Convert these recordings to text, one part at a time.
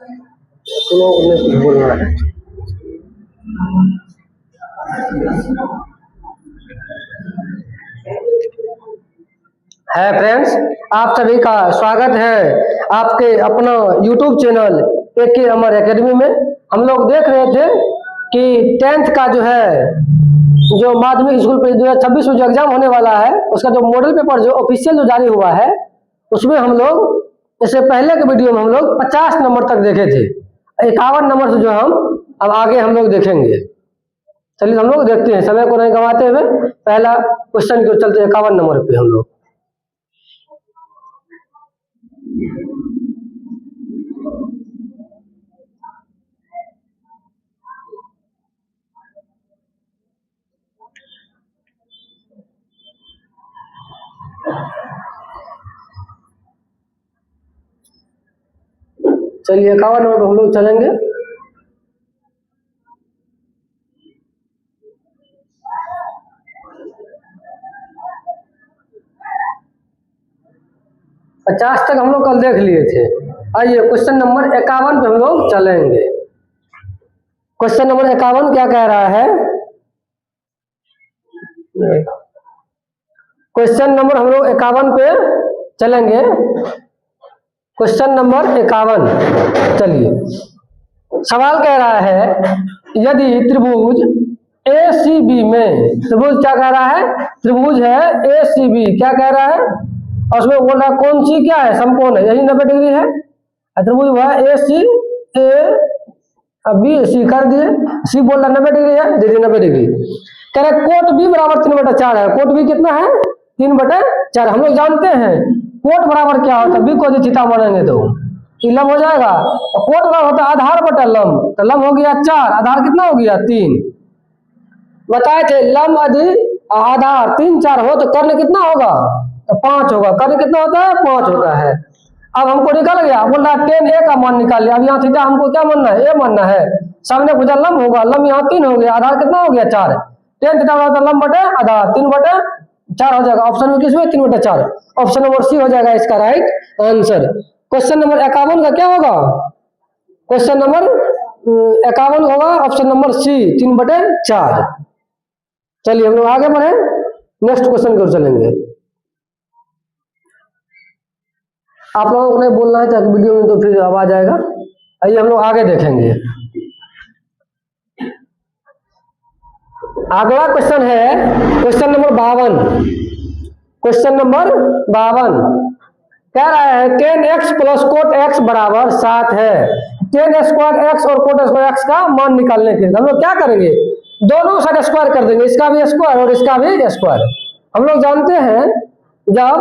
लोग ने कुछ बोलना है फ्रेंड्स, आप सभी का स्वागत है आपके अपना YouTube चैनल AK अमर एकेडमी में। हम लोग देख रहे थे कि 10th का जो है जो माध्यमिक स्कूल 2026 में जो एग्जाम होने वाला है उसका जो मॉडल पेपर जो ऑफिशियल जो जारी हुआ है उसमें हम लोग इससे पहले के वीडियो में हम लोग 50 नंबर तक देखे थे। 51 नंबर से जो हम अब आगे हम लोग देखेंगे। चलिए हम लोग देखते हैं, समय को नहीं गंवाते हुए पहला क्वेश्चन को चलते 51 नंबर पे हम लोग। चलिए 51 नंबर पे हम लोग चलेंगे। पचास तक हम लोग कल देख लिए थे। आइए क्वेश्चन नंबर 51 पे हम लोग चलेंगे। क्वेश्चन नंबर 51 क्या कह रहा है? क्वेश्चन नंबर हम लोग 51 पे चलेंगे। क्वेश्चन नंबर 51, चलिए सवाल कह रहा है यदि त्रिभुज ACB में, त्रिभुज क्या कह रहा है? त्रिभुज है ACB, क्या कह रहा है? और उसमें बोल रहा है कौन सी क्या है? समकोण है, यही 90 डिग्री है। त्रिभुज हुआ AC B C कर दिए, C बोल रहा 90 डिग्री है, दे दिए 90 डिग्री। कह रहे कोट B बराबर 3/4 है। कोट B कितना है? 3/4। हम लोग जानते हैं कोट बराबर क्या होता है, B को यदि थीटा मानेंगे तो लंब हो जाएगा। और कोट बराबर होता है आधार बटा लंब, तो लंब हो गया 4, आधार कितना हो गया 3। बताए थे लंब यदि आधार 3 4 हो तो कर्ण कितना होगा? तो 5 होगा। कर्ण कितना होता है? 5 होता है। अब हमको निकल गया, बोल रहा 10A का मान निकाल लिया। अब यहाँ थीटा हमको क्या मानना है? A मानना है। सामने पूछा लंब होगा, लंब यहाँ 3 हो गया, आधार कितना हो गया 4। 10 थीटा होता है लंब बटे आधार 3/4 हो जाएगा। ऑप्शन में किस में? 3/4। ऑप्शन नंबर C हो जाएगा इसका राइट आंसर। क्वेश्चन नंबर 51 का क्या होगा? क्वेश्चन नंबर 51 होगा ऑप्शन नंबर C 3/4। चलिए हम लोग आगे बढ़े, नेक्स्ट क्वेश्चन की ओर चलेंगे। आप लोगों को नहीं बोलना है चाहे वीडियो में, तो फिर आवाज आएगा। आइए हम लोग आगे देखेंगे। अगला क्वेश्चन है क्वेश्चन नंबर 52। क्वेश्चन नंबर 52 कह रहा है 10x प्लस कोट x बराबर 7 है। 10 स्क्वायर x और कोट स्क्वायर x का मान निकालने के लिए हम लोग क्या करेंगे? दोनों साइड स्क्वायर कर देंगे, इसका भी स्क्वायर और इसका भी स्क्वायर। हम लोग जानते हैं जब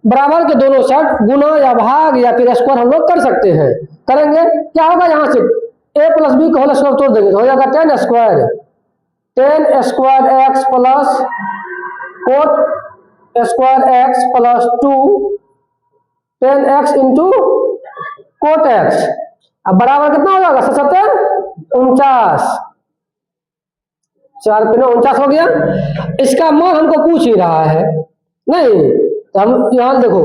बराबर के दोनों साइड गुना या भाग या फिर स्क्वायर हम लोग कर सकते हैं। करेंगे क्या होगा? यहाँ से a प्लस बी का होल स्क्वायर तोड़ देंगे तो हो जाएगा 10 square. 10 square x plus coat square x plus 2 10x into coat x। अब बराबर कितना हो जाएगा? 49। 4 पे 49 हो गया। इसका मान हमको पूछ ही रहा है नहीं, तो हम यहाँ देखो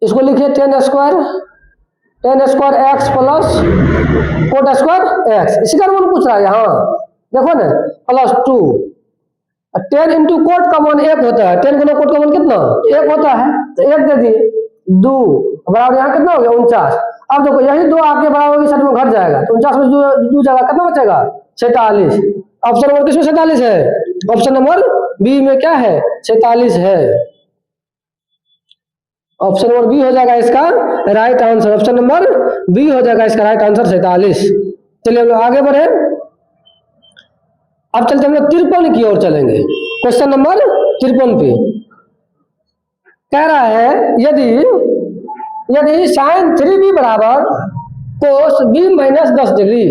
इसको लिखिए 10 square x plus coat square x, इसी का मान पूछ रहा है यहाँ देखो ना, प्लस 2। 10 इंटू कोट का मान 1 होता है, 10 गुना कोट का मान कितना? 1 होता है, तो 1 दे दिए 2 बराबर यहाँ कितना हो गया? 49। अब देखो यही 2 आपके बराबर की साइड में घट जाएगा तो 49 में 2 जगह कितना बचेगा? 46। ऑप्शन नंबर किसमें 47 है? ऑप्शन नंबर बी में क्या है? 46 है। ऑप्शन नंबर बी हो जाएगा इसका right answer. Option number B हो जाएगा इसका राइट आंसर 47। चलिए हम लोग आगे बढ़े। अब चलते हम लोग 53 की ओर चलेंगे। क्वेश्चन नंबर 53 पे कह रहा है यदि साइन 3b बराबर कोस b माइनस 10 डिग्री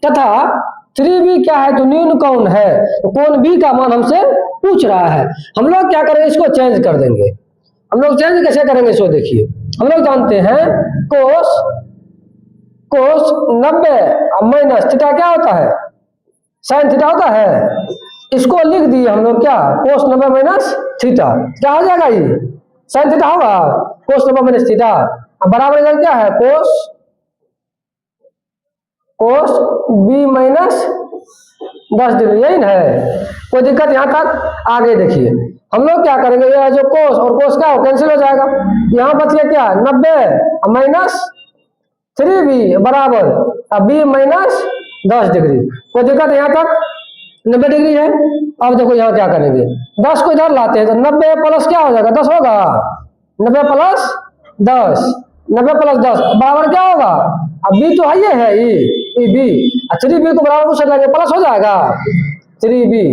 तथा 3b क्या है? तो न्यून कोण है, तो कोण b का मान हमसे पूछ रहा है। हम लोग क्या करेंगे? इसको चेंज कर देंगे। हम लोग चेंज कैसे करेंगे इसको देखिए। हम लोग जानते हैं कोस 90 माइनस थीटा क्या होता है? साइन थीटा होता है। इसको लिख दिए हम लोग क्या? कोस 90 माइनस थीटा। क्या हो जाएगा? ये साइन थीटा होगा, कोस 90 माइनस थीटा। अब बराबर इधर क्या है? कोस कोस बी माइनस 10 डिग्री, यही ना है, कोई दिक्कत यहाँ तक। आगे देखिए हम लोग क्या करेंगे, ये जो कोस और कोस क्या हो कैंसिल हो जाएगा, यहाँ बच गया क्या 90 माइनस 3b बराबर बी माइनस 10 डिग्री, कोई दिक्कत यहाँ तक 90 डिग्री है। अब देखो यहाँ क्या करेंगे, 10 को इधर लाते हैं तो 90 प्लस क्या हो जाएगा 10 होगा, 90 प्लस 10, 90 प्लस 10 बराबर क्या होगा, अब बी तो है ये बी, 3b को बराबर कुछ लगे प्लस हो जाएगा 3b,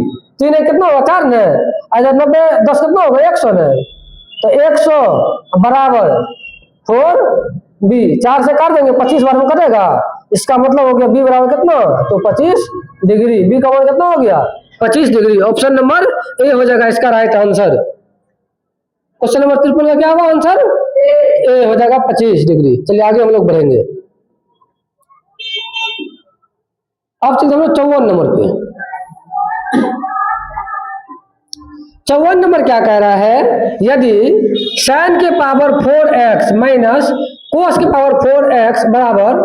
3 कितना होगा 4 ने, अगर 90 10 कितना होगा 100 ने, तो 100 बराबर 4b, 4 से काट देंगे 25 बार में कटेगा, इसका मतलब हो गया बी बराबर कितना, तो 25 डिग्री, बी का मान कितना हो गया 25 डिग्री। ऑप्शन नंबर ए हो जाएगा इसका राइट आंसर। क्वेश्चन नंबर 53 का क्या होगा आंसर, ए हो जाएगा 25 डिग्री। चलिए आगे हम लोग बढ़ेंगे। अब चलिए हम लोग 54 नंबर पे। 54 नंबर क्या कह रहा है, यदि साइन के पावर 4x माइनस कोस के पावर 4x बराबर,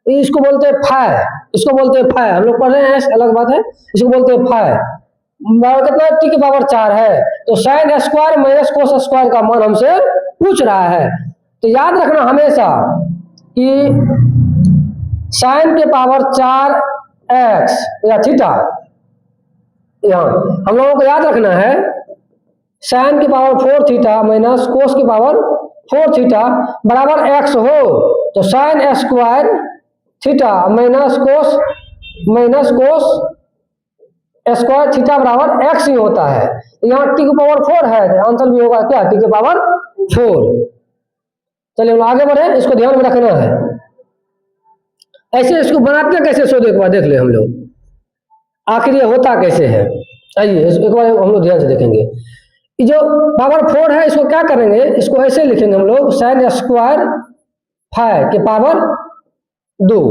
इसको बोलते हैं फाइ, इसको बोलते हैं फाइ, हम लोग पढ़ रहे हैं अलग बात है, इसको बोलते हैं फाइ बराबर कितना टी की पावर 4 है, तो sine square minus cos square का मान हमसे पूछ रहा है। तो याद रखना हमेशा कि साइन के पावर 4x या थीटा, यहाँ हम लोगों को याद रखना है साइन की पावर 4 थीटा माइनस कोस की पावर 4 थीटा बराबर x हो, तो sign square theta minus cos square theta बराबर x ही होता है। यहाँ टी की पावर 4 है तो आंसर भी होगा क्या टी की पावर 4। चलिए हम आगे बढ़े, इसको ध्यान में रखना है। ऐसे इसको बनाते कैसे सो एक बार देख ले हम लोग, आखिर ये होता कैसे है। आइए एक बार हम लोग ध्यान से देखेंगे। जो पावर 4 है इसको क्या करेंगे, इसको ऐसे लिखेंगे हम लोग साइन स्क्वायर फाइ के पावर 2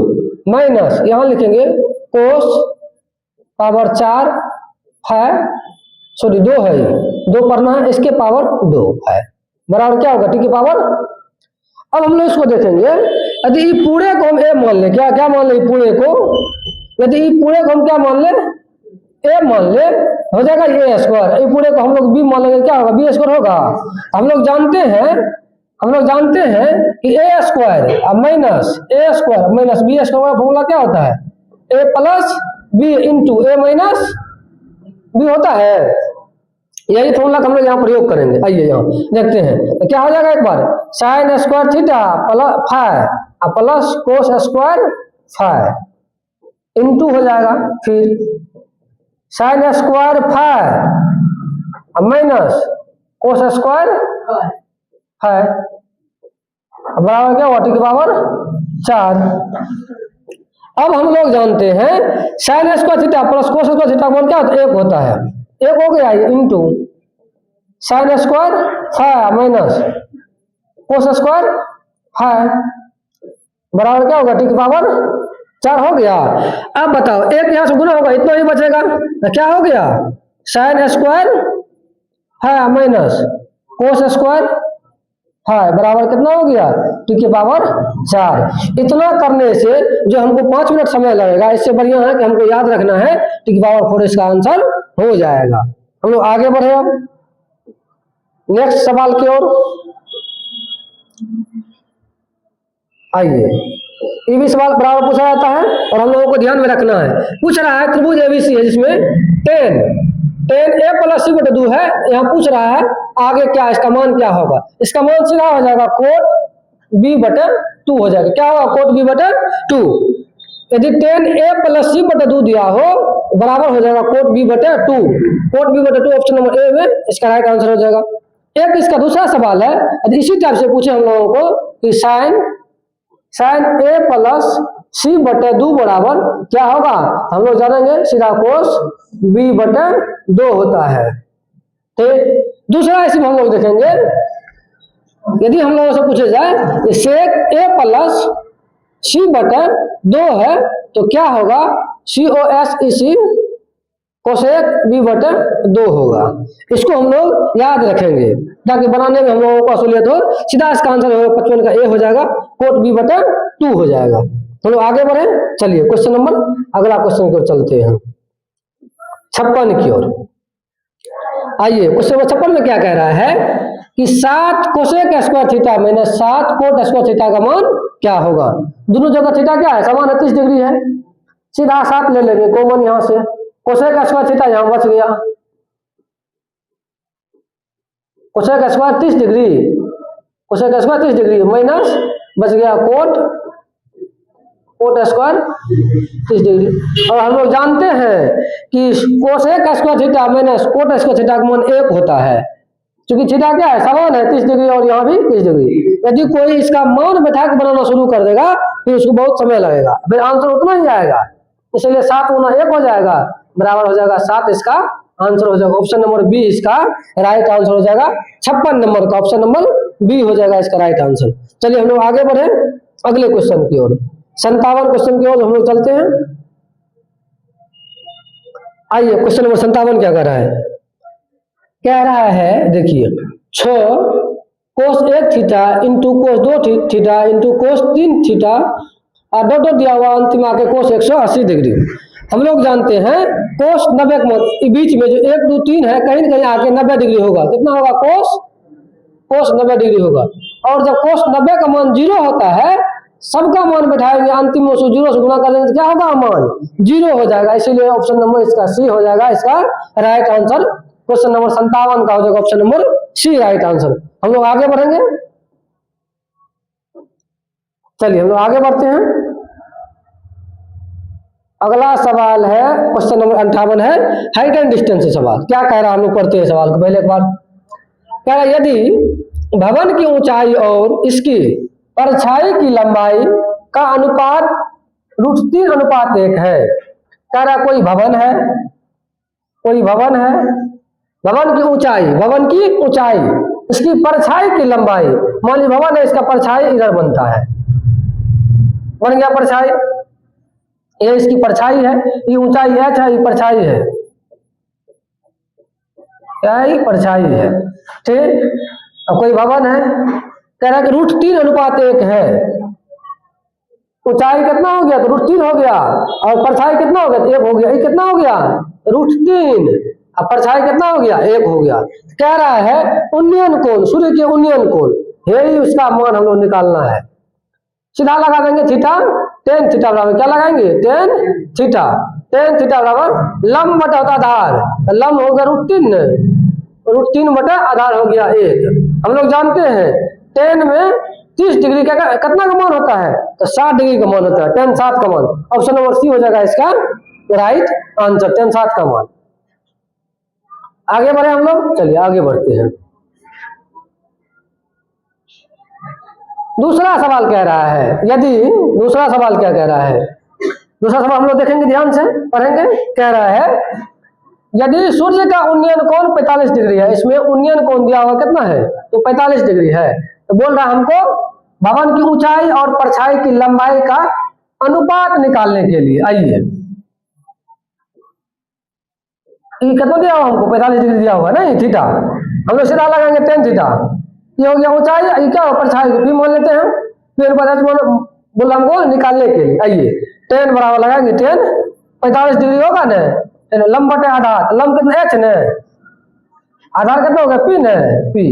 माइनस यहाँ लिखेंगे कोस पावर 4 फाइ, सॉरी 2 है ये 2 पढ़ना है, इसके पावर 2 फाइ बराबर क्या होगा टी की पावर। अब हम लोग इसको देखेंगे, यदि ये पूरे को हम ए मान ले, क्या मान ले पूरे को, यदि ये पूरे को हम क्या मान ले ए मान ले, हो जाएगा ए स्क्वायर, ये पूरे को हम लोग बी मान लेंगे क्या होगा बी स्क्वायर होगा। हम लोग जानते हैं कि ए स्क्वायर माइनस बी स्क्वायर का फॉर्मूला क्या होता है, ए प्लस बी इंटू ए माइनस बी होता है, यही फॉर्मूला हम लोग यहाँ प्रयोग करेंगे। आइए यहाँ देखते हैं तो क्या हो जाएगा, एक बार sine square theta plus phi plus cos square phi into हो जाएगा, फिर sine square phi minus cos square phi बराबर क्या हुआ टी की पावर 4। अब हम लोग जानते हैं sign square theta plus cos square theta मान क्या होता है 1 होता है, 1 हो गया into sine square phi minus cos square phi बराबर क्या होगा टी की पावर 4 हो गया। अब बताओ 1 यहाँ से गुना होगा इतना ही बचेगा, तो क्या हो गया sine square phi minus cos square phi बराबर कितना हो गया टी की पावर 4। इतना करने से जो हमको 5 मिनट समय लगेगा, इससे बढ़िया है कि हमको याद रखना है टी की पावर 4 इसका आंसर हो जाएगा। हम लोग आगे बढ़े अब नेक्स्ट सवाल की ओर। आइए ये भी सवाल बराबर पूछा जाता है और हम लोगों को ध्यान में रखना है। पूछ रहा है त्रिभुज एबीसी है जिसमें tan a प्लस सी बटे 2 है, यहाँ पूछ रहा है आगे क्या इसका मान क्या होगा, इसका मान सीधा हो जाएगा कोट b बटे 2 हो जाएगा, क्या होगा कोट b बटे 2। यदि tan a प्लस सी बटे 2 दिया हो बराबर हो जाएगा कोट b बटे 2, कोट b बटे 2 ऑप्शन नंबर ए में इसका राइट आंसर हो जाएगा। एक इसका दूसरा सवाल है, यदि इसी टाइप से पूछे हम लोगों को कि साइन a प्लस सी बटे 2 बराबर क्या होगा, हम लोग जानेंगे सीधा कोस b बटे 2 होता है। ठीक, दूसरा ऐसे हम लोग देखेंगे, यदि हम लोगों से पूछे जाए सेक a प्लस सी बटे 2 है तो क्या होगा COS इसी कोसेक b बटे 2 होगा। इसको हम लोग याद रखेंगे ताकि बनाने में हम लोगों को असुलियत हो। सीधा इसका आंसर होगा 55 का ए हो जाएगा, कोट b बटे 2 हो जाएगा। हम लोग आगे बढ़े। चलिए क्वेश्चन नंबर, अगला क्वेश्चन की ओर चलते हैं, 56 की ओर। आइए क्वेश्चन नंबर 56 में क्या कह रहा है कि 7 cosec square theta minus 7 coat square theta का मान क्या होगा। दोनों जगह थीटा क्या है, समान है, 30 डिग्री है। सीधा 7 ले लेंगे कॉमन यहां से, कोसेक स्क्वायर थीटा यहां बच गया, cosec square 30 degree, cosec square 30 degree minus बच गया कोट स्क्वायर 30 डिग्री। और हम लोग जानते हैं कि cosec square theta minus cot square theta का मान 1 होता है, क्योंकि थीटा क्या है, समान है, 30 डिग्री और यहाँ भी 30 डिग्री। यदि कोई इसका मान बैठा के बनाना शुरू कर देगा फिर उसको बहुत समय लगेगा, फिर आंसर उतना ही आएगा। इसलिए 7 गुना 1 हो जाएगा, बराबर हो जाएगा 7, इसका आंसर हो जाएगा ऑप्शन नंबर बी, इसका राइट आंसर हो जाएगा। 56 नंबर का ऑप्शन नंबर बी हो जाएगा इसका राइट आंसर। चलिए हम लोग आगे बढ़े अगले क्वेश्चन की ओर, 57 क्वेश्चन की ओर हम लोग चलते हैं। आइए क्वेश्चन नंबर 57 क्या कर रहा है, कह रहा है देखिए 6 कोस 1 theta into cos 2 theta into cos 3 theta और डॉट दिया हुआ अंतिम आके कोस 180 डिग्री। हम लोग जानते हैं कोस 90 के बीच में जो 1 2 3 है कहीं ना कहीं आके 90 डिग्री होगा। कितना होगा, कोस 90 डिग्री होगा। और जब कोस 90 का मान 0 होता है, सबका मान बैठाएंगे अंतिम में 0 से गुना कर देंगे तो क्या होगा, मान 0 हो जाएगा। इसीलिए ऑप्शन नंबर इसका सी हो जाएगा इसका राइट आंसर। क्वेश्चन नंबर 57 का हो जाएगा option number C right answer. हम लोग आगे बढ़ेंगे, चलिए हम लोग आगे बढ़ते हैं। अगला सवाल है क्वेश्चन नंबर 58 है, हाइट एंड डिस्टेंस से सवाल। क्या कह रहा है, हम लोग पढ़ते हैं सवाल को पहले एक बार। कह रहा है यदि भवन की ऊंचाई और इसकी परछाई की लंबाई का अनुपात √3:1 है। कह रहा कोई भवन है, भवन की ऊंचाई इसकी परछाई की लंबाई, मान ली भवन है, इसका परछाई इधर बनता है, बन गया परछाई, ये इसकी परछाई है, ये ऊंचाई h है, ये परछाई है, क्या है, ये परछाई है, ठीक। अब कोई भवन है, कह रहा है कि √3:1 है। ऊंचाई कितना हो गया, तो √3 हो गया, और परछाई कितना हो गया, 1 हो गया। ये कितना हो गया, √3, अब परछाई कितना हो गया, 1 हो गया। कह रहा है उन्नयन कोण, सूर्य के उन्नयन कोण, यही उसका मान हम लोग निकालना है। सीधा लगा देंगे थीटा, tan थीटा बराबर क्या लगाएंगे, tan थीटा बराबर लंब बटा होता आधार, लंब हो गया √3 बटा आधार हो गया 1। हम लोग जानते हैं tan में 30 डिग्री का कितना का मान होता है, तो 60 डिग्री का मान होता है, tan 7 का मान। ऑप्शन नंबर सी हो जाएगा इसका राइट आंसर, tan 7 का मान। आगे बढ़े हम लोग, चलिए आगे बढ़ते हैं। दूसरा सवाल कह रहा है, यदि दूसरा सवाल क्या कह रहा है, दूसरा सवाल हम लोग देखेंगे, ध्यान से पढ़ेंगे। कह रहा है यदि सूर्य का उन्नयन कोण 45 डिग्री है, इसमें उन्नयन कोण दिया हुआ कितना है, तो 45 डिग्री है। तो बोल रहा है हमको भवन की ऊंचाई और परछाई की लंबाई का अनुपात निकालने के लिए। आइए, ये कितना दिया हुआ हमको, 45 डिग्री दिया हुआ है ना, ये थीटा, हम लोग सीधा लगाएंगे tan थीटा, ये हो गया ऊंचाई, ये क्या हो, परछाई भी मान लेते हैं, फिर बोल हमको निकालने के लिए। आइए tan बराबर लगाएंगे, tan 45 डिग्री होगा ना, लंब बटे आधार, लंब कितना h ने, आधार कितना होगा p ने, p,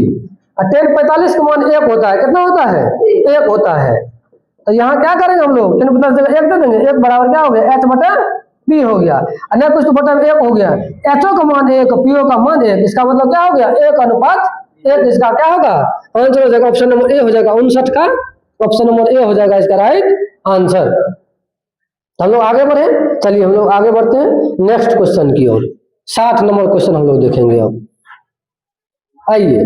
और tan 45 का मान 1 होता है, कितना होता है, 1 होता है। तो यहाँ क्या करेंगे हम लोग, tan 45 जगह 1 दे देंगे, 1 बराबर क्या हो गया, h बटे p हो गया, अन्य कुछ तो बटा 1 हो गया, h का मान 1, p का मान 1, इसका मतलब क्या हो गया, 1:1, इसका क्या होगा आंसर हो जाएगा, ऑप्शन नंबर ए हो जाएगा 59 का, ऑप्शन नंबर ए हो जाएगा इसका राइट आंसर। हम लोग आगे बढ़े, चलिए हम लोग आगे बढ़ते हैं नेक्स्ट क्वेश्चन की ओर। 60 नंबर क्वेश्चन हम लोग देखेंगे अब। आइए,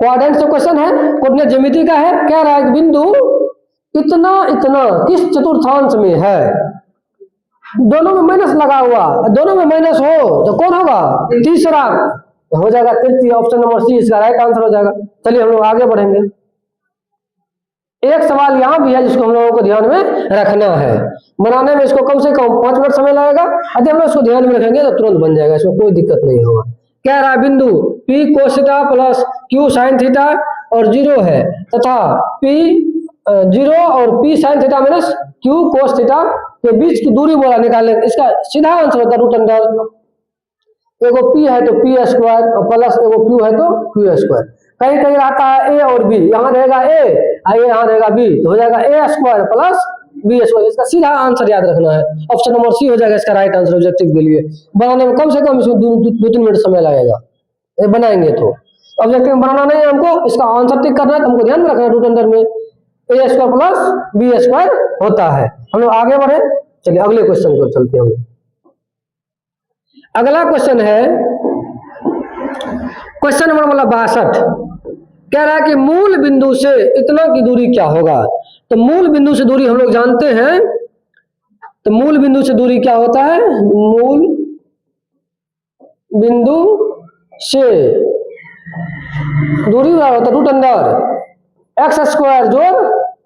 क्वाड्रेंट से क्वेश्चन है, कोऑर्डिनेट ज्यामिति का है। कह रहा है कि बिंदु इतना किस चतुर्थांश में है, दोनों में माइनस लगा हुआ, दोनों में माइनस हो तो कौन होगा, तीसरा हो जाएगा तृतीय, ऑप्शन नंबर सी इसका राइट आंसर हो जाएगा। चलिए हम लोग आगे बढ़ेंगे। एक सवाल यहाँ भी है जिसको हम लोगों को ध्यान में रखना है, बनाने में इसको कम से कम 5 मिनट समय लगेगा, यदि हम लोग इसको ध्यान में रखेंगे तो तुरंत बन जाएगा, इसमें कोई दिक्कत नहीं होगा। कह रहा है बिंदु P cos theta plus Q sin theta और 0 है, तथा P जीरो और P sine theta minus Q cos theta के बीच की दूरी बोला निकालने, इसका सीधा आंसर होता है रूट अंडर, एगो पी है तो पी स्क्वायर और प्लस एगो क्यू है तो क्यू स्क्वायर। कहीं कहीं आता है ए और बी, यहाँ रहेगा ए और यहाँ रहेगा बी, तो हो जाएगा ए स्क्वायर प्लस बी स्क्वायर। इसका सीधा आंसर याद रखना है, ऑप्शन नंबर सी हो जाएगा इसका राइट आंसर ऑब्जेक्टिव के लिए। बनाने में कम से कम इसमें 2-3 मिनट समय लगेगा, ये बनाएंगे तो ऑब्जेक्टिव बनाना नहीं है हमको, इसका आंसर टिक करना है, तो हमको ध्यान में रखना है रूट अंडर में ए स्क्वायर प्लस बी स्क्वायर होता है। हम लोग आगे बढ़े, चलिए अगले क्वेश्चन को चलते हैं हम। अगला क्वेश्चन है क्वेश्चन नंबर 62, कह रहा है कि मूल बिंदु से इतना की दूरी क्या होगा। तो मूल बिंदु से दूरी हम लोग जानते हैं, तो मूल बिंदु से दूरी क्या होता है, मूल बिंदु से दूरी क्या होता है रूट अंडर एक्स स्क्वायर जोड़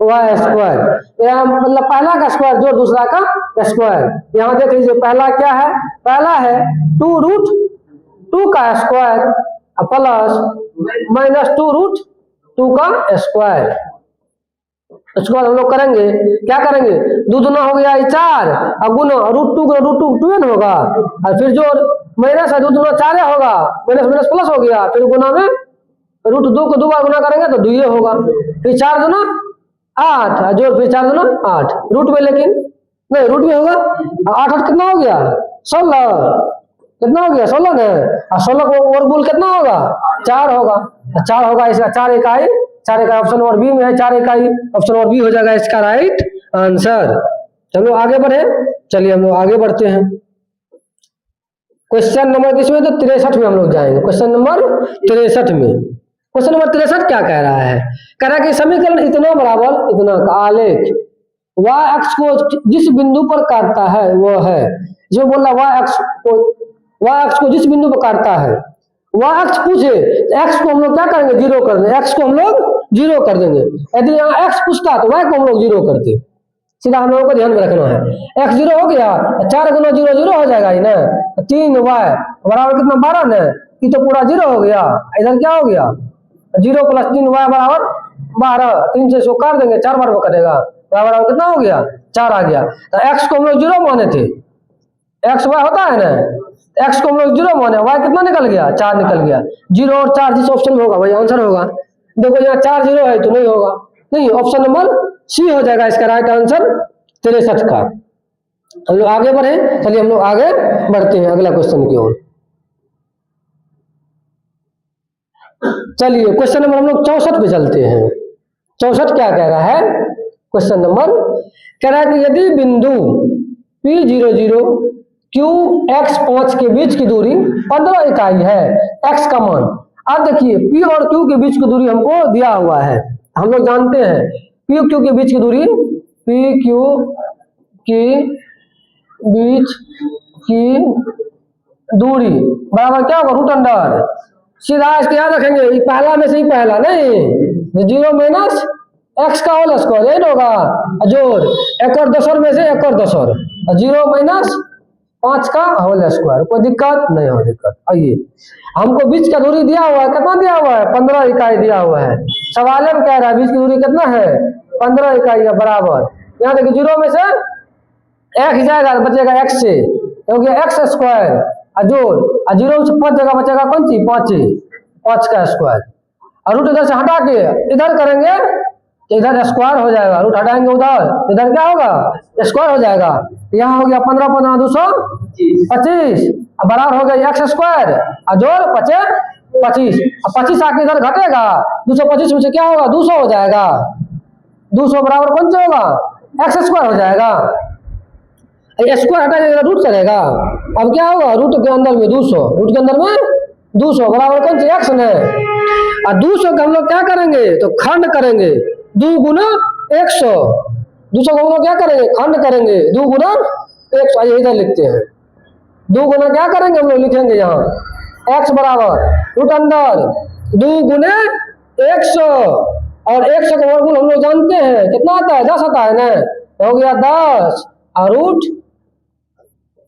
वाई स्क्वायर, या मतलब पहला का स्क्वायर जोड़ दूसरा का स्क्वायर। यहाँ देख लीजिए पहला क्या है, पहला है 2√2 का स्क्वायर प्लस माइनस 2√2 का स्क्वायर। उसके बाद हम लोग करेंगे क्या करेंगे, दो दूना हो गया 4 और गुना √2 2 होगा, और फिर जोड़ माइनस है 2 दूना 4 होगा, माइनस माइनस प्लस हो गया, फिर गुना में √2 को 2 बार गुना करेंगे तो 2 होगा, फिर 4 दूना 8 जोड़ फिर 4 दूना 8 रूट में, लेकिन नहीं रूट में होगा 8 8 कितना हो गया 16, कितना हो गया 16 ना, और 16 को वर्गमूल कितना होगा 4 होगा, 4 होगा इसका 4 इकाई ऑप्शन नंबर बी में है 4 इकाई, ऑप्शन नंबर बी हो जाएगा इसका राइट आंसर। चलो आगे बढ़े, चलिए हम लोग आगे बढ़ते हैं। क्वेश्चन नंबर किसमें, तो 63 में हम लोग जाएंगे, क्वेश्चन नंबर 63 में। क्वेश्चन नंबर 63 क्या कह रहा है, कह रहा है कि समीकरण इतना बराबर इतना का आलेख y अक्ष को जिस बिंदु पर काटता है वो है, जो बोल रहा y अक्ष को जिस बिंदु पर काटता है, y अक्ष पूछे तो x को हम लोग क्या करेंगे 0 कर देंगे, x को हम लोग 0 कर देंगे। यदि यहाँ x पूछता तो y को हम लोग 0 करते, सीधा हम लोगों को ध्यान में रखना है। x 0 हो गया, 4 गुना 0 0 हो जाएगा ही ना, 3y बराबर कितना 12 ना, ये तो पूरा 0 हो गया, इधर क्या हो गया 0 + 3y बराबर 12, 3 से इसको काट देंगे 4 बार वो कटेगा, बराबर कितना हो गया 4 आ गया। तो x को हम लोग 0 माने थे, x y होता है ना, x को हम लोग 0 माने, y कितना निकल गया 4 निकल गया, 0 और 4 जिस ऑप्शन में होगा वही आंसर होगा। देखो यहाँ 4 0 है तो नहीं होगा, नहीं ऑप्शन नंबर सी हो जाएगा इसका राइट आंसर 63 का। हम लोग आगे बढ़े, चलिए हम लोग आगे बढ़ते हैं अगला क्वेश्चन की ओर। चलिए क्वेश्चन नंबर हम लोग 64 पे चलते हैं। 64 क्या कह रहा है, क्वेश्चन नंबर कह रहा है कि यदि बिंदु P00 Q x5 के बीच की दूरी 15 इकाई है, x का मान। अब देखिए P और Q के बीच की दूरी हमको दिया हुआ है, हम लोग जानते हैं P Q के बीच की दूरी, P Q के बीच की दूरी बराबर क्या होगा रूट अंडर, सीधा इसको याद रखेंगे, ये पहला में से ही पहला नहीं, 0 माइनस x का होल स्क्वायर 8 होगा, जोड़ एक और दोसर में से एक और दोसर, 0 माइनस 5 का होल स्क्वायर, कोई दिक्कत नहीं हो दिक्कत। आइए हमको बीच का दूरी दिया हुआ है, कितना दिया हुआ है 15 इकाई दिया हुआ है, सवाल में कह रहा है बीच की दूरी कितना है 15 इकाई है बराबर, यहाँ देखिए 0 में से एक जाएगा बचेगा x से, हो गया x स्क्वायर, जोड़ 0 से 5 जगह बचेगा कौन सी 5 का स्क्वायर, और रूट इधर से हटा के इधर करेंगे इधर स्क्वायर हो जाएगा, रूट हटाएंगे उधर इधर क्या होगा स्क्वायर हो जाएगा। यहाँ हो गया 15 15 225 बराबर हो गया x स्क्वायर, जोड़ 25 25 आके इधर घटेगा, 225 में से क्या होगा 200 हो जाएगा, 200 बराबर कौन से होगा x स्क्वायर हो जाएगा, स्क्वायर हटा जाएगा रूट चलेगा, अब क्या होगा रूट के अंदर में 200, रूट के अंदर में 200 बराबर कौन से x ने, और 200 का हम लोग क्या करेंगे तो खंड करेंगे, 2 गुना 100, 200 को हम लोग क्या करेंगे खंड करेंगे, 2 गुना 100, आइए इधर लिखते हैं, 2 गुना क्या करेंगे हम लोग लिखेंगे यहाँ x बराबर रूट अंडर 2 गुने 100, और 100 का वर्गमूल हम लोग जानते हैं कितना आता है 10 आता है ना, हो गया 10 और रूट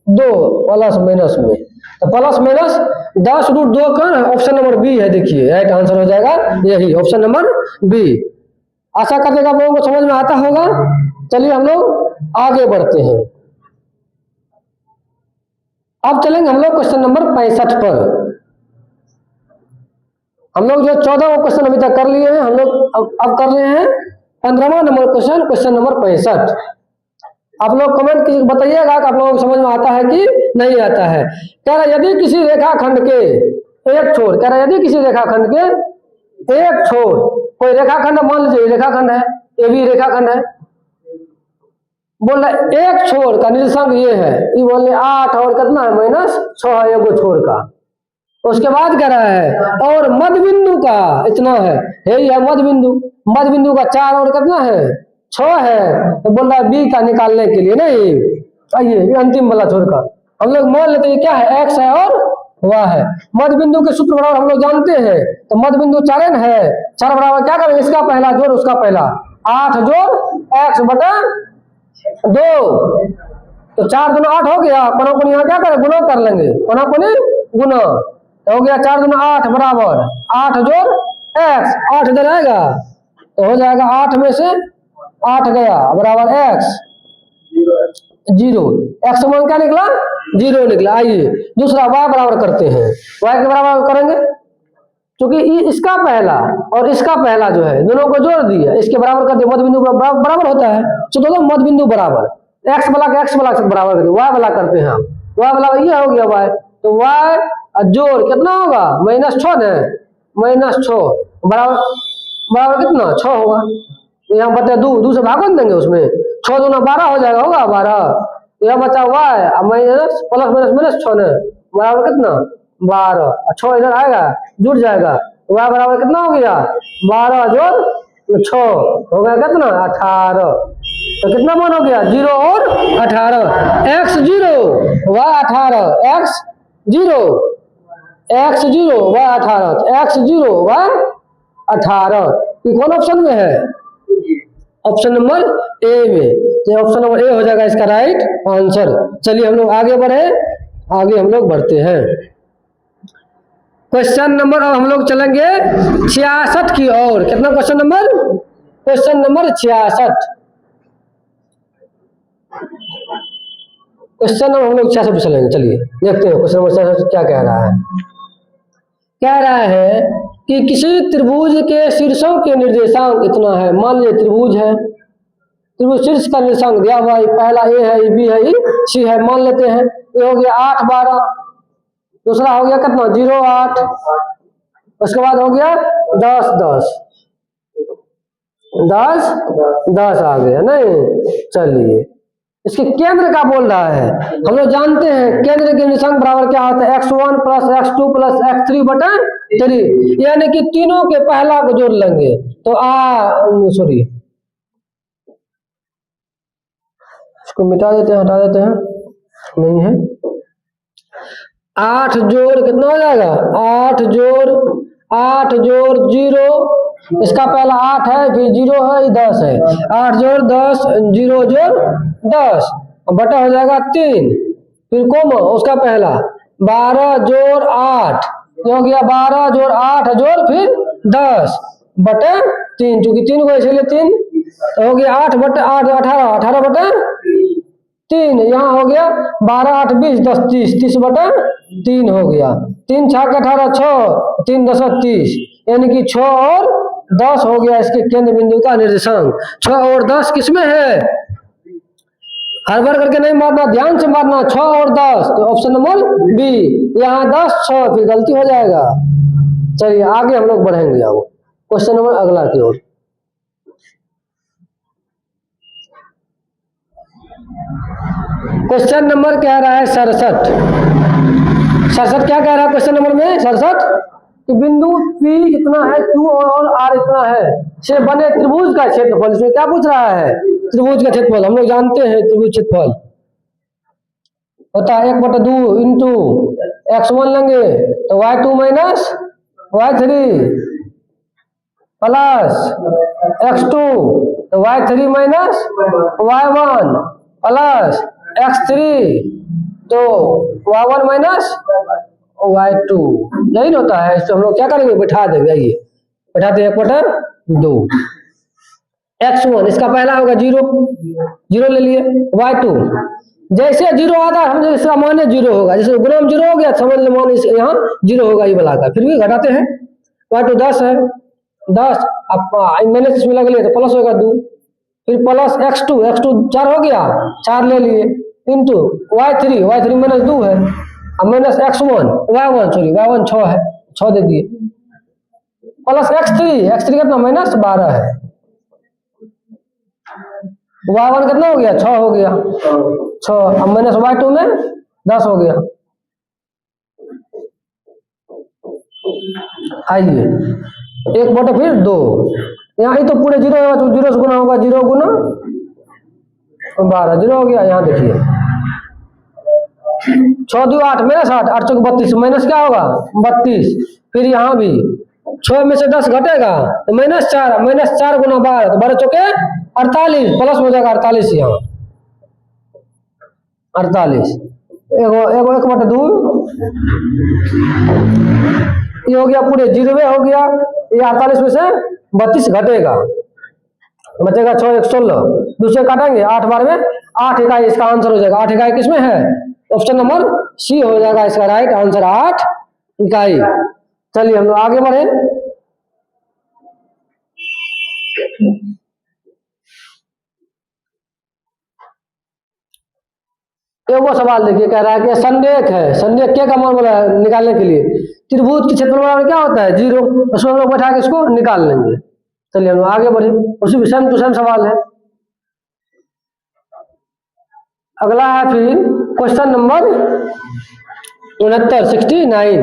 2 प्लस माइनस में, तो प्लस माइनस 10 √2 का ऑप्शन नंबर बी है, देखिए राइट आंसर हो जाएगा यही ऑप्शन नंबर बी। आशा करते हैं आप लोगों को समझ में आता होगा। चलिए हम लोग आगे बढ़ते हैं। अब चलेंगे हम लोग क्वेश्चन नंबर 65 पर। हम लोग जो 14 क्वेश्चन अभी तक कर लिए हैं, हम लोग अब कर रहे हैं 15वां नंबर क्वेश्चन, क्वेश्चन नंबर 65। आप लोग कमेंट कीजिए, बताइएगा कि आप लोगों को समझ में आता है कि नहीं आता है। कह रहा यदि किसी रेखाखंड के एक छोर, कह रहा यदि किसी रेखाखंड के एक छोर, कोई रेखाखंड मान लीजिए रेखाखंड है, ये भी रेखाखंड है, बोल रहा एक छोर का निर्देशांक ये है, ये बोल रहे 8 और कितना है -6 है एगो छोर का। उसके बाद कह रहा है और मध्य बिंदु का इतना है, यही है मध्य बिंदु, मध्य बिंदु का 4 और कितना है 6 है, तो बोल रहा है बी का निकालने के लिए नहीं, आइए अंतिम वाला छोर का हम लोग मान लेते हैं क्या है, x है और y है। मध्य बिंदु के सूत्र बराबर हम लोग जानते हैं, तो मध्य बिंदु 4 है, 4 बराबर क्या करेंगे, इसका पहला जोड़ उसका पहला, 8 जोड़ x बटा 2, तो 4 दूना 8 हो गया, पनापुनी यहाँ क्या करें गुना कर लेंगे, पनापुनी गुना हो गया, 4 दूना 8 बराबर 8 जोड़ x, 8 इधर आएगा तो हो जाएगा 8 में से 8 गया बराबर x 0, x मान क्या निकला 0 निकला। आइए दूसरा y बराबर करते हैं, y के बराबर करेंगे, क्योंकि इसका पहला और इसका पहला जो है दोनों को जोड़ दिया, इसके बराबर कर दिया, मध्य बिंदु बराबर होता है, तो दोनों मध्य बिंदु बराबर, x वाला के x वाला से बराबर कर दिया, y वाला करते हैं हम, y वाला ये हो गया y, तो y जोड़ कितना होगा -6 न, -6 बराबर कितना 6 होगा, यहाँ बचा 2 से भाग देंगे, उसमें 6 दूना 12 हो जाएगा, होगा 12, यहाँ बचा y माइनस प्लस -6 न बराबर कितना 12, 6 इधर आएगा जुड़ जाएगा, y बराबर कितना हो गया 12 जोड़ 6 हो गया कितना 18, तो कितना मान हो गया 0 और 18, x 0 y 18, x 0 y 18, x 0 y 18, ये कौन ऑप्शन में है, ऑप्शन नंबर ए में, तो ऑप्शन नंबर ए हो जाएगा इसका राइट आंसर। चलिए हम लोग आगे बढ़े, आगे हम लोग बढ़ते हैं क्वेश्चन नंबर, अब हम लोग चलेंगे 66 की ओर। कितना question number, question number 66, question number हम लोग 66 पे चलेंगे। चलिए देखते हैं क्वेश्चन नंबर 66 क्या कह रहा है। कह रहा है कि किसी त्रिभुज के शीर्षों के निर्देशांक इतना है, मान लीजिए त्रिभुज है, त्रिभुज शीर्ष का निर्देशांक दिया हुआ है, पहला ए है, बी है, सी है, मान लेते हैं, ये हो गया 8 12, दूसरा हो गया कितना 0 8, उसके बाद हो गया 10 10 10 10 आ गया नहीं। चलिए इसके केंद्र का बोल रहा है, हम लोग जानते हैं केंद्र के निर्देशांक बराबर क्या होता है, x1 plus x2 plus x3 बटा 3, यानी कि तीनों के पहला को जोड़ लेंगे, तो सॉरी इसको मिटा देते हैं, हटा देते हैं, नहीं है, 8 जोड़ कितना हो जाएगा 8 जोड़ 0, इसका पहला 8 है, फिर 0 है, 10 है, 8 जोड़ 10 0 जोड़ 10 बटा हो जाएगा 3, फिर कोमा उसका पहला 12 जोड़ 8 हो गया, 12 जोड़ 8 जोड़ फिर 10 बटा 3, चूंकि 3 को इसलिए 3 तो हो गया 8 बटा 8 18, 18 बटा 3, यहाँ हो गया 12 8 20 10 30, 30 बटा 3 हो गया, 3 6 18 6 3 10 30, यानी कि 6 और 10 हो गया इसके केंद्र बिंदु का निर्देशांक। 6 और 10 किसमें है, हड़बड़ करके नहीं मारना, ध्यान से मारना, 6 और 10, तो ऑप्शन नंबर बी, यहाँ 10 6 फिर गलती हो जाएगा। चलिए आगे हम लोग बढ़ेंगे, अब क्वेश्चन नंबर अगला की ओर। क्वेश्चन नंबर कह रहा है 67, क्या कह रहा है क्वेश्चन नंबर में 67, कि बिंदु P इतना है, Q और R इतना है, से बने त्रिभुज का क्षेत्रफल, इसमें क्या पूछ रहा है त्रिभुज का क्षेत्रफल। हम लोग जानते हैं त्रिभुज क्षेत्रफल होता है 1/2 इंटू x1 लेंगे तो y2 minus y3 plus x2 तो y3 minus y1 plus x3 तो y1 माइनस y2, यही होता है। इसको हम लोग क्या करेंगे, बैठा देंगे, ये बैठाते हैं 1/2, x1, इसका पहला होगा 0, 0 ले लिए। y2 जैसे 0 आता है समझो इसका मान 0 होगा, जैसे गुना में 0 हो गया समझ लो मान यहाँ 0 होगा ये वाला का, फिर भी घटाते हैं। y2 10 है, 10 अब मैंने इसमें लग लिया तो प्लस होगा 2, फिर प्लस x2, x2 4 हो गया, 4 ले लिए इंटू y3, y3 माइनस 2 है, अब minus x1, y1 sorry y1 6 है, 6 दे दिए, प्लस x3, x3 कितना माइनस 12 है, y1 कितना हो गया 6 हो गया, 6 अब माइनस y2 में 10 हो गया। आइए 1 फिर 2, यहाँ ही तो पूरे 0 होगा तो 0 से गुना होगा, 0 गुना 12, 0 हो गया। यहाँ देखिए 6 2 8 माइनस 8, 8 चौक 32 माइनस क्या होगा 32, फिर यहाँ भी 6 में से 10 घटेगा तो माइनस 4 गुना 12 तो 12 चौके 48, प्लस हो जाएगा 48, यहाँ 48 एगो 1/2, ये हो गया पूरे 0 हो गया, ये 48 में से 32 घटेगा, बचेगा 6 1 16, दूसरे काटेंगे 8 बार में 8 इकाई, इसका आंसर हो जाएगा 8 इकाई किसमें है, ऑप्शन नंबर सी हो जाएगा इसका राइट आंसर 8 इकाई। चलिए हम लोग आगे बढ़े। एगो सवाल देखिए, कह रहा है कि संरेख है, संरेख क्या का मान बोला है निकालने के लिए, त्रिभुज की क्षेत्रफल बराबर क्या होता है 0, उसमें हम लोग बैठा के इसको निकाल लेंगे। चलिए हम लोग आगे बढ़े, उसी सेम टू सेम सवाल है। अगला है फिर क्वेश्चन नंबर 69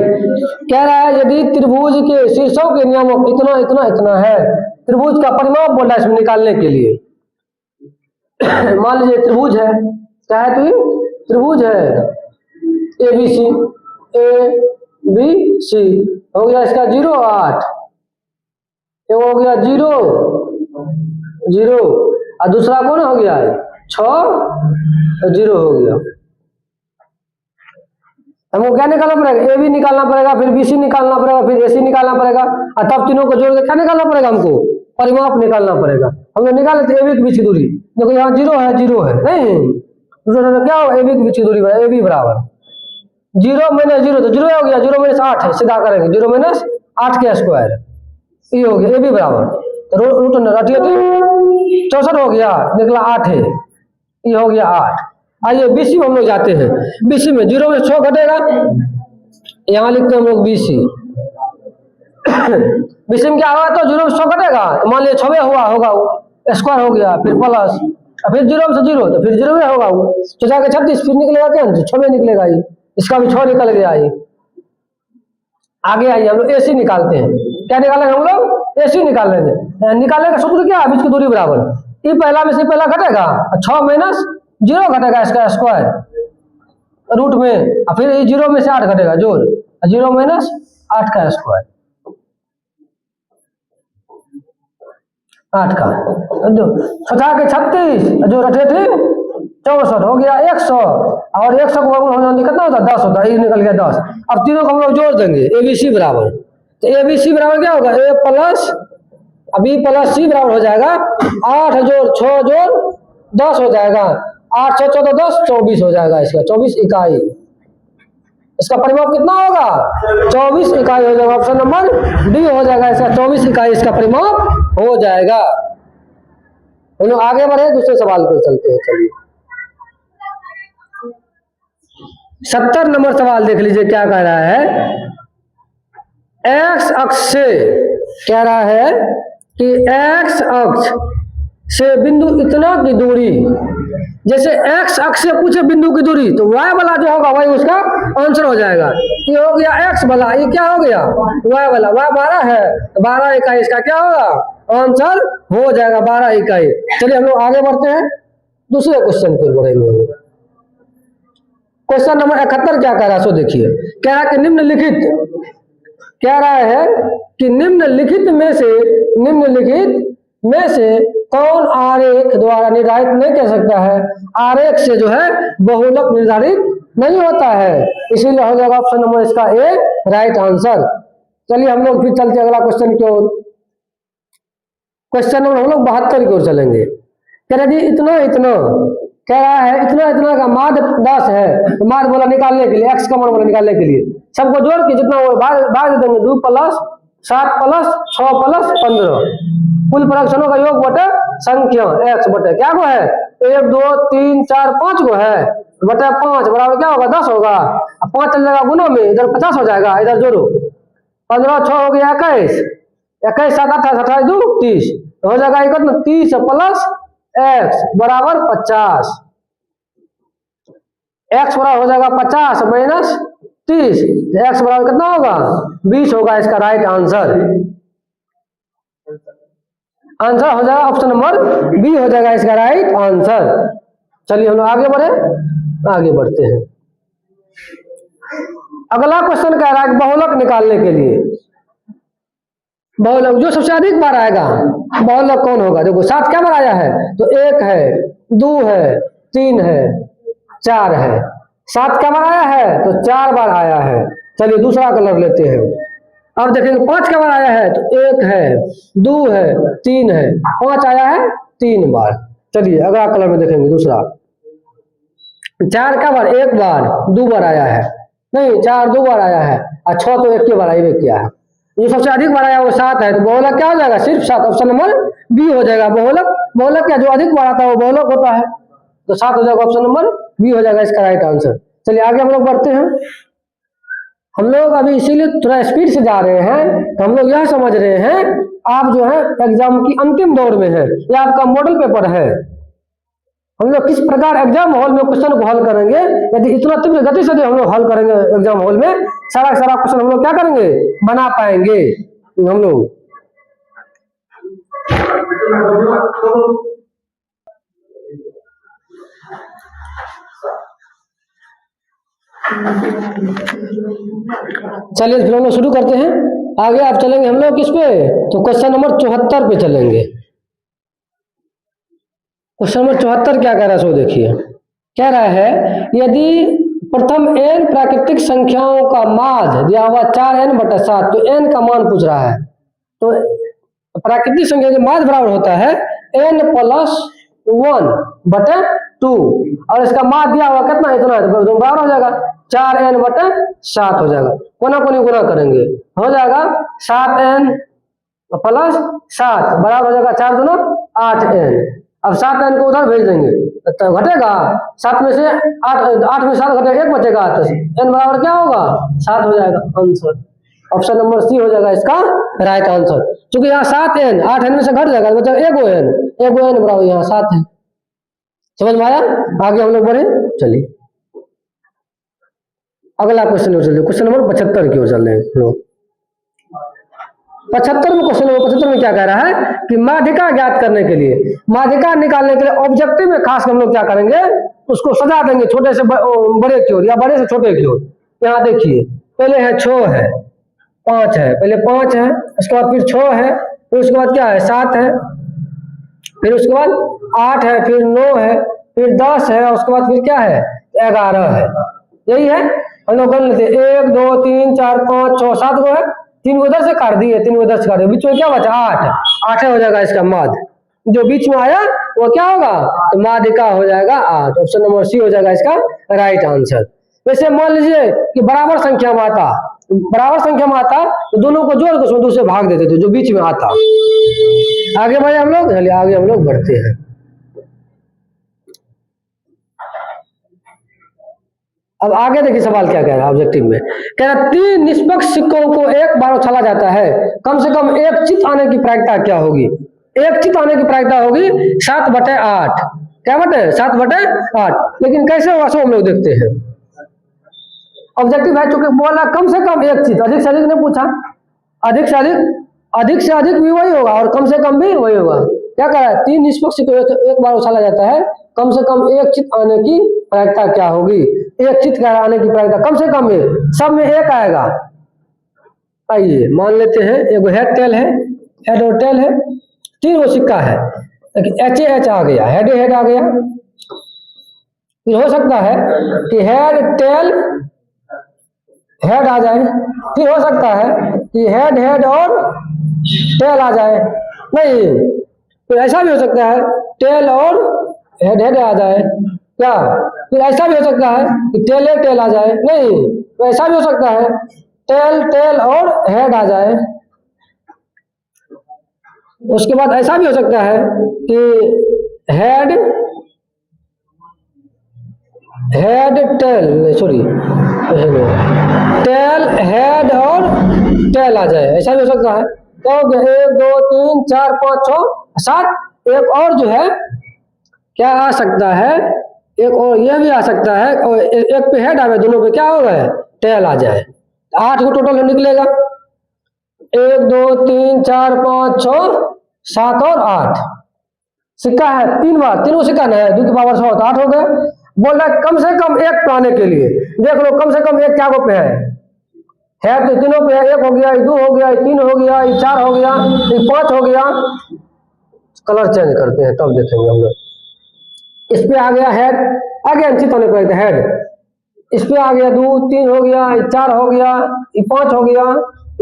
कह रहा है यदि त्रिभुज के शीर्षों के नियमों इतना इतना इतना है, त्रिभुज का परिमाप बोल रहा है इसमें निकालने के लिए। मान लीजिए त्रिभुज है, क्या है तो त्रिभुज है ABC, ABC हो गया इसका 0 8, ये हो गया 0 0 और दूसरा कौन हो गया 6 0 हो गया। हमको क्या निकालना पड़ेगा, AB निकालना पड़ेगा, फिर BC निकालना पड़ेगा, फिर AC निकालना पड़ेगा, और तब तीनों को जोड़ के क्या निकालना पड़ेगा हमको, परिमाप निकालना पड़ेगा। हम लोग निकाल लेते AB के बीच की दूरी, देखो यहाँ 0 है 0 है नहीं, क्या होगा AB के बीच की दूरी AB बराबर 0 माइनस 0 तो 0 हो गया, 0 माइनस 8 है, सीधा करेंगे 0 माइनस 8 के स्क्वायर, ये हो गया AB बराबर तो रूट 64 हो गया, निकला 8 है, ये हो गया 8। आइए BC में हम लोग जाते हैं, BC में 0 में 6 घटेगा, यहाँ लिखते हैं हम लोग BC। BC में क्या होगा तो 0 में 6 घटेगा, मान लीजिए 6 हुआ होगा स्क्वायर हो गया, फिर प्लस फिर 0 से 0 तो फिर 0 में होगा वो तो जाके 36, फिर निकलेगा क्या 6 में निकलेगा, ये इसका भी 6 निकल गया। ये आगे आइए हम लोग AC निकालते हैं, क्या निकालेंगे हम लोग AC निकालेंगे। निकालने का सूत्र क्या है, बीच की दूरी बराबर, ये पहला में से पहला घटेगा 6 माइनस 0 घटेगा इसका स्क्वायर रूट में, और फिर 0 में से 8 घटेगा जोड़, 0 माइनस 8 का स्क्वायर 8 का जो 36 जो रटे थे 64 हो गया 100, और 100 को वर्गमूल होने कितना होता है 10 होता है, ये निकल गया 10। अब तीनों को हम लोग जोड़ देंगे ABC बराबर, तो ABC बराबर क्या होगा A plus B plus C बराबर हो जाएगा 8 जोड़ 6 जोड़ 10 हो जाएगा, 8 6 14 10 24 हो जाएगा, इसका 24 इकाई, इसका परिमाप कितना होगा 24 इकाई हो जाएगा, ऑप्शन नंबर डी हो जाएगा इसका 24 इकाई इसका परिमाप हो जाएगा। हम लोग आगे बढ़े दूसरे सवाल पर चलते हैं। चलिए 70 नंबर सवाल देख लीजिए, क्या कह रहा है, एक्स अक्ष से कह रहा है कि एक्स अक्ष से बिंदु इतना की दूरी, जैसे एक्स अक्ष से पूछे बिंदु की दूरी तो वाई वाला जो होगा वही उसका आंसर हो जाएगा। ये हो गया एक्स वाला, ये क्या हो गया वाई वाला, वाई 12 है तो 12 इकाई इसका क्या होगा आंसर हो जाएगा 12 इकाई। चलिए हम लोग आगे बढ़ते हैं, दूसरे क्वेश्चन पर बढ़ेंगे। क्वेश्चन नंबर 71 क्या कह रहा है सो देखिए, कह रहा है कि निम्नलिखित, कह रहा है कि निम्नलिखित में से कौन आरेख द्वारा निर्धारित नहीं कर सकता है, आरेख से जो है बहुलक निर्धारित नहीं होता है, इसीलिए हो जाएगा ऑप्शन नंबर इसका ए राइट आंसर। चलिए हम लोग फिर चलते अगला क्वेश्चन की ओर। क्वेश्चन नंबर हम लोग 72 की ओर चलेंगे। कह रहे जी इतना इतना, कह रहा है इतना इतना का माद 10 है, तो माद बोला निकालने के लिए, एक्स का मान बोला निकालने के लिए सबको जोड़ के जितना वो भाग दे देंगे, 2 प्लस 7 प्लस 6 प्लस 15, कुल फ्रैक्शनों का योग बटे संख्या एक्स बटे क्या को है 1 2 3 4 5 को है बटे 5 बराबर क्या होगा 10 होगा। अब 5 चल जाएगा गुणों में, इधर 50 हो जाएगा, इधर जोड़ो 15 6 हो गया 21, 21 7 28 28 2 30, हो जाएगा 30 प्लस एक्स बराबर 50, एक्स बराबर हो जाएगा 50 माइनस 30, एक्स बराबर कितना होगा 20 होगा इसका राइट आंसर। आंसर हो जाएगा ऑप्शन नंबर बी हो जाएगा इसका राइट आंसर। चलिए हम लोग आगे बढ़े, आगे बढ़ते हैं। अगला क्वेश्चन कह रहा है बहुलक निकालने के लिए, बहुलक जो सबसे अधिक बार आएगा बहुलक कौन होगा। देखो 7 क्या बार आया है, तो 1 है 2 है 3 है 4 है। 7 क्या बार आया है, तो 4 बार आया है। चलिए दूसरा कलर लेते हैं। अब देखेंगे 5 क्या बार आया है, तो 1 है 2 है 3 है, 5 आया है 3 बार। चलिए अगला कलर में देखेंगे दूसरा। 4 क्या बार 1 बार 2 बार आया है, नहीं 4 2 बार आया है, और 6 तो 1 बार आया किया है। ये सबसे अधिक बार आया वो 7 है, तो बहुलक क्या हो जाएगा सिर्फ 7, ऑप्शन नंबर बी हो जाएगा। बहुलक बहुलक क्या जो अधिक बार आता है वो बहुलक होता है, तो 7 हो जाएगा, ऑप्शन नंबर बी हो जाएगा इसका राइट आंसर। चलिए आगे हम लोग बढ़ते हैं। हम लोग अभी इसीलिए थोड़ा स्पीड से जा रहे हैं, तो हम लोग यह समझ रहे हैं आप जो है एग्जाम की अंतिम दौर में है, यह आपका मॉडल पेपर है। हम लोग किस प्रकार एग्जाम हॉल में क्वेश्चन को हल करेंगे, यदि इतना तीव्र गति से हम लोग हल करेंगे एग्जाम हॉल में, सारा क्वेश्चन हम लोग क्या करेंगे बना पाएंगे हम लोग। चलिए फिर हम लोग शुरू करते हैं। आगे आप चलेंगे हम लोग किस पे, तो क्वेश्चन नंबर 74 पे चलेंगे। क्वेश्चन नंबर 74 क्या कह रहा है सो देखिए, कह रहा है यदि प्रथम n प्राकृतिक संख्याओं का माध्य दिया हुआ 4n/7, तो n का मान पूछ रहा है। तो प्राकृतिक संख्या के माध्य बराबर होता है n + 1/2, और इसका माध्य दिया हुआ कितना इतना है, तो बराबर हो जाएगा 4n/7 हो जाएगा। कोना कोनी गुना करेंगे, हो जाएगा 7n + 7 बराबर हो जाएगा 4 दूना 8n। अब 7n को उधर भेज देंगे तो घटेगा, 7 में से 8 में 7 घटेगा 1 बचेगा, तो n बराबर क्या होगा 7 हो जाएगा आंसर। ऑप्शन नंबर सी हो जाएगा इसका राइट आंसर। क्योंकि यहाँ 7n 8n में से घट जाएगा तो बचेगा 1n बराबर यहाँ 7 है। समझ में आया? आगे हम लोग बढ़े, चलिए अगला क्वेश्चन में चलिए, क्वेश्चन नंबर 75 की ओर चल रहे हैं लोग। 75 में क्वेश्चन नंबर 75 में क्या कह रहा है कि माध्यिका ज्ञात करने के लिए, माध्यिका निकालने के लिए ऑब्जेक्टिव में खास हम लोग क्या करेंगे, उसको सजा देंगे छोटे से बड़े की ओर या बड़े से छोटे की ओर। यहाँ देखिए पहले है 6 है 5 है, पहले 5 है, उसके बाद फिर 6 है, फिर उसके बाद क्या है 7 है, फिर उसके बाद 8 है, फिर 9 है, फिर 10 है, उसके बाद फिर क्या है 11 है। यही है, हम लोग कर लेते 1 2 3 4 5 6 7 गो है, 3 को इधर से काट दिए, 3 को इधर से काट दिए, बीच में क्या बचा 8 हो जाएगा इसका माध्य। जो बीच में आया वो क्या होगा, तो माध्यिका हो जाएगा 8। ऑप्शन नंबर सी हो जाएगा इसका राइट आंसर। वैसे मान लीजिए कि बराबर संख्या में आता, तो दोनों को जोड़ के उसमें 2 से भाग देते थे जो बीच में आता। आगे बढ़े हम लोग, चलिए आगे हम लोग बढ़ते हैं। अब आगे देखिए सवाल क्या कह रहा है ऑब्जेक्टिव में, कह रहा 3 निष्पक्ष सिक्कों को एक बार उछाला जाता है, कम से कम एक चित आने की प्रायिकता क्या होगी। एक चित आने की प्रायिकता होगी 7/8। क्या बटे 7/8। लेकिन कैसे होगा सो हम लोग देखते हैं। ऑब्जेक्टिव है चूंकि बोला कम से कम एक चित, अधिक से अधिक ने पूछा, अधिक से अधिक भी वही होगा और कम से कम भी वही होगा। क्या कह रहा है 3 निष्पक्ष को एक बार उछाला जाता है, कम से कम एक चित आने की प्रायिकता क्या होगी। एक चित का आने की प्रायिकता कम से कम एक, सब में एक आएगा। आइए मान लेते हैं एगो हेड टेल है, हेड और टेल है, 3 गो सिक्का है, HH आ गया, हेड आ गया। फिर हो सकता है कि हेड टेल हेड आ जाए, फिर हो सकता है कि हेड और टेल आ जाए। नहीं, फिर ऐसा भी हो सकता है टेल और हेड हेड आ जाए क्या, फिर ऐसा भी हो सकता है कि टेल टेल आ जाए, नहीं तो ऐसा भी हो सकता है टेल टेल और हेड आ जाए। उसके बाद ऐसा भी हो सकता है कि head head tail sorry tail head और टेल आ जाए, ऐसा भी हो सकता है। तो 1 2 3 4 5 6 7, एक और जो है क्या आ सकता है, एक और यह भी आ सकता है, और एक पे हेड आवे दोनों पे क्या होगा टेल आ जाए। 8 को टोटल निकलेगा 1 2 3 4 5 6 7 और 8 सिक्का है 3 बार, 3 को सिक्का नहीं है 2 की पावर 6 8 हो गए। बोल रहा है कम से कम एक पाने के लिए, देख लो कम से कम एक क्या पे है तो तीनों पे है, 1 हो गया 2 हो गया 3 हो गया 4 हो गया 5 हो गया। कलर चेंज करते हैं तब देखेंगे हम लोग। इस पे आ गया हेड, आगे अंकित होने पर हेड, इस पे आ गया 2 3 हो गया 4 हो गया 5 हो गया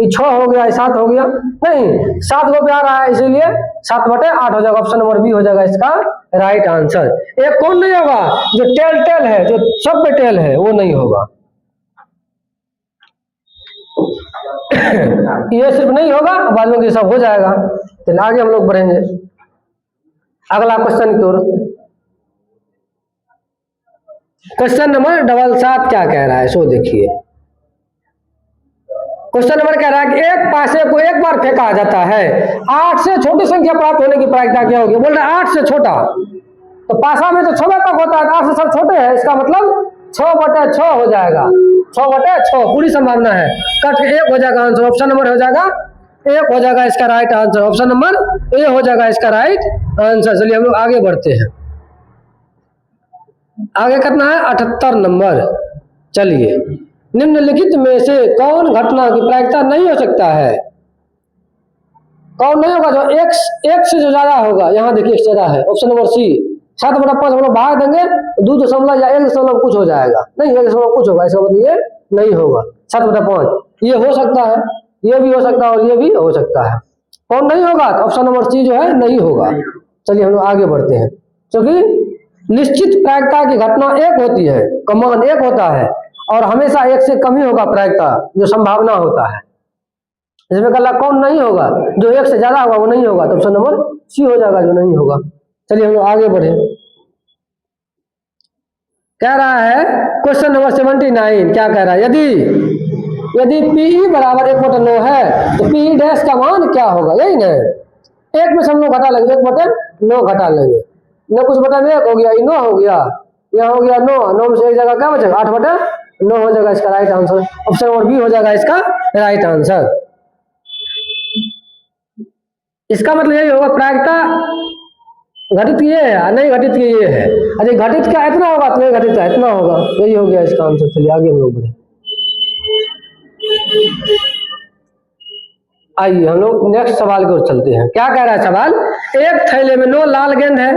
6 हो गया 7 हो गया, नहीं 7 को पे आ रहा है इसीलिए 7/8 हो जाएगा, ऑप्शन नंबर बी हो जाएगा इसका राइट आंसर। एक कौन नहीं होगा जो टेल टेल है, जो सब पे टेल है वो नहीं होगा। ये सिर्फ नहीं होगा, बाद में ये सब हो जाएगा। तो आगे हम लोग बढ़ेंगे अगला क्वेश्चन की ओर। क्वेश्चन नंबर 7 क्या कह रहा है सो देखिए। क्वेश्चन नंबर कह रहा है कि एक पासे को एक बार फेंका जाता है, 8 से छोटी संख्या प्राप्त होने की प्रायिकता क्या होगी। बोल रहे 8 से छोटा, तो पासा में तो 6 तक होता है, 8 से सब छोटे हैं, इसका मतलब 6/6 हो जाएगा, 6/6 पूरी संभावना है। कट के 1 हो जाएगा आंसर, ऑप्शन नंबर हो जाएगा 1 हो जाएगा इसका right answer, option number A हो जाएगा इसका राइट आंसर। चलिए हम लोग आगे बढ़ते हैं। आगे कितना है 78 नंबर। चलिए निम्नलिखित में से कौन घटना की प्रायिकता नहीं हो सकता है, कौन नहीं होगा जो एक से जो ज्यादा होगा। यहाँ देखिए एक ज्यादा है, ऑप्शन नंबर सी 7/5 हम लोग भाग देंगे 2 दशमलव या 1 दशमलव कुछ हो जाएगा, नहीं 1 दशमलव कुछ होगा, इसका मतलब ये नहीं होगा 7/5। ये हो सकता है, ये भी हो सकता है और ये भी हो सकता है। कौन नहीं होगा तो ऑप्शन नंबर सी जो है नहीं होगा। चलिए हम लोग आगे बढ़ते हैं। क्योंकि निश्चित प्रायिकता की घटना एक होती है, कमान एक होता है और हमेशा 1 से कम ही होगा प्रायिकता जो संभावना होता है। इसमें कल कौन नहीं होगा जो 1 से ज्यादा होगा वो नहीं होगा, तो ऑप्शन नंबर सी हो जाएगा जो नहीं होगा। चलिए हम लोग आगे बढ़े। कह रहा है क्वेश्चन नंबर 79 क्या कह रहा है, यदि पीई बराबर 1/9 है तो पीई डैश का मान क्या होगा। यही ना, 1 में से हम लोग घटा लेंगे, 1/9 घटा लेंगे, 9 कुछ बटा में 1 हो गया, 9 हो गया, यहाँ हो गया 9 में से एक जगह क्या बचेगा 8/9 हो जाएगा इसका right answer, option number B हो जाएगा इसका राइट आंसर। इसका मतलब यही होगा प्रायिकता घटित ये है नहीं घटित ये है, अरे घटित का इतना होगा तो घटित का इतना होगा, यही हो गया इसका आंसर। चलिए आगे हम लोग बढ़े। आइए हम लोग नेक्स्ट सवाल की ओर चलते हैं। क्या कह रहा है सवाल, एक थैले में 9 लाल गेंद है,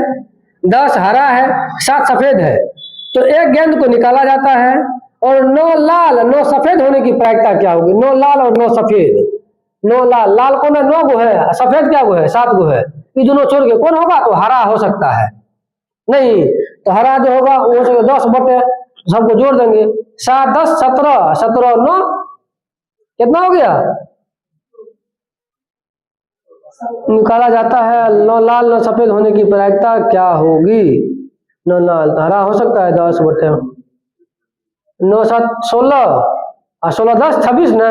10 हरा है, 7 सफेद है, तो एक गेंद को निकाला जाता है और 9 लाल 9 सफेद होने की प्रायिकता क्या होगी। 9 लाल और 9 सफेद, 9 लाल, लाल कौन है 9 गो है, सफेद क्या गो है 7 गो है, ये दोनों छोड़ के कौन होगा तो हरा हो सकता है, नहीं तो हरा जो होगा वो 10 सबको जोड़ देंगे, 7 10 17 17 और 9 कितना हो गया, निकाला जाता है 9 लाल 9 सफेद होने की प्रायिकता क्या होगी। 9 लाल तो हरा हो सकता है 10/9 7 16 और 16 10 26 न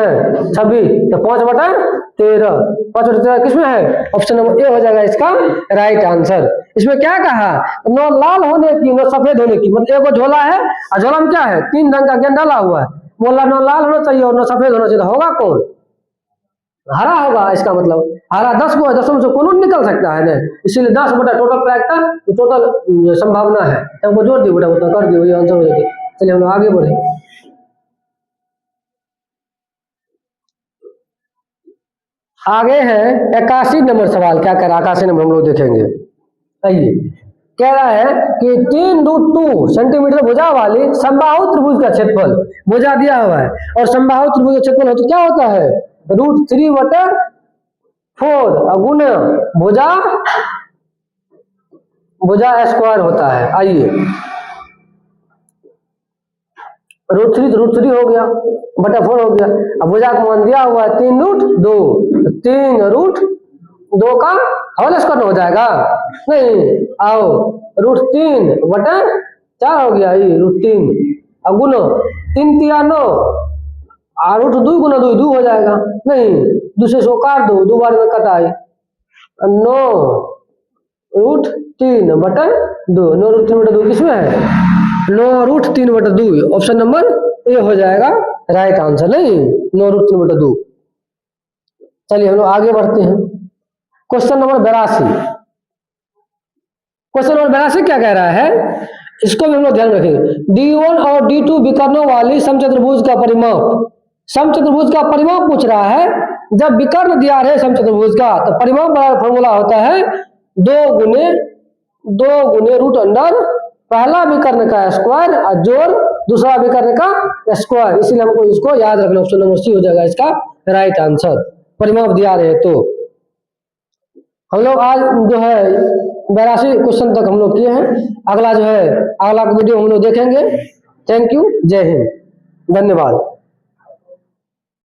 26 तो 5/13 5/13 किसमें है, ऑप्शन नंबर ए हो जाएगा इसका राइट आंसर। इसमें क्या कहा 9 लाल होने की 9 सफेद होने की, मतलब एक झोला है और झोला में क्या है 3 रंग का गेंद डाला हुआ है, बोला 9 लाल होना चाहिए और 9 सफेद होना चाहिए, होगा कौन हरा होगा। इसका मतलब हरा 10 को है, 10 में से कौन निकल सकता है ना, इसीलिए 10 बटा टोटल प्रायिकता टोटल संभावना है, तो वो जोड़ दिए बेटा उतना कर दिए, वही आंसर हो जाएगा। चलिए हम लोग आगे बढ़े। आगे है 81 नंबर सवाल। क्या कह रहा है 81 नंबर हम लोग देखेंगे। आइए कह रहा है कि 3√2 सेंटीमीटर भुजा वाली समबाहु त्रिभुज का क्षेत्रफल, भुजा दिया हुआ है और समबाहु त्रिभुज का क्षेत्रफल होता क्या होता है, √3/4 गुना भुजा भुजा स्क्वायर होता है। आइए √3 हो गया बटा 4 हो गया। अब भुजा का मान दिया हुआ है 3√2, 3√2 का होल स्क्वायर हो जाएगा नहीं। आओ √3 बटा 4 हो गया ये √3। अब गुनो 3 3 9 √2 गुना 2 2 हो जाएगा नहीं। दूसरे से काट दो, 2 बार में कटाई 9√3 बटा 2। 9√3 बटा 2 किसमें है? 9√3 बटा 2 ऑप्शन नंबर ए हो जाएगा राइट आंसर नहीं 9√3 बटा 2। चलिए हम लोग आगे बढ़ते हैं। Question number 82। क्वेश्चन नंबर 82 क्या कह रहा है, इसको भी हम लोग ध्यान रखेंगे। D1 और D2 विकर्णों वाली समचतुर्भुज का परिमाप, समचतुर्भुज का परिमाप पूछ रहा है। जब विकर्ण दिया है समचतुर्भुज का तो परिमाप बराबर फॉर्मूला होता है 2 गुने √अंडर पहला विकर्ण का स्क्वायर और जोड़ दूसरा विकर्ण का स्क्वायर। इसीलिए हमको इसको याद रखना, ऑप्शन नंबर सी हो जाएगा इसका राइट आंसर। परिमाप दिया रहे तो हम लोग आज जो है 82 क्वेश्चन तक हम लोग किए हैं। अगला जो है अगला वीडियो हम लोग देखेंगे। थैंक यू, जय हिंद, धन्यवाद।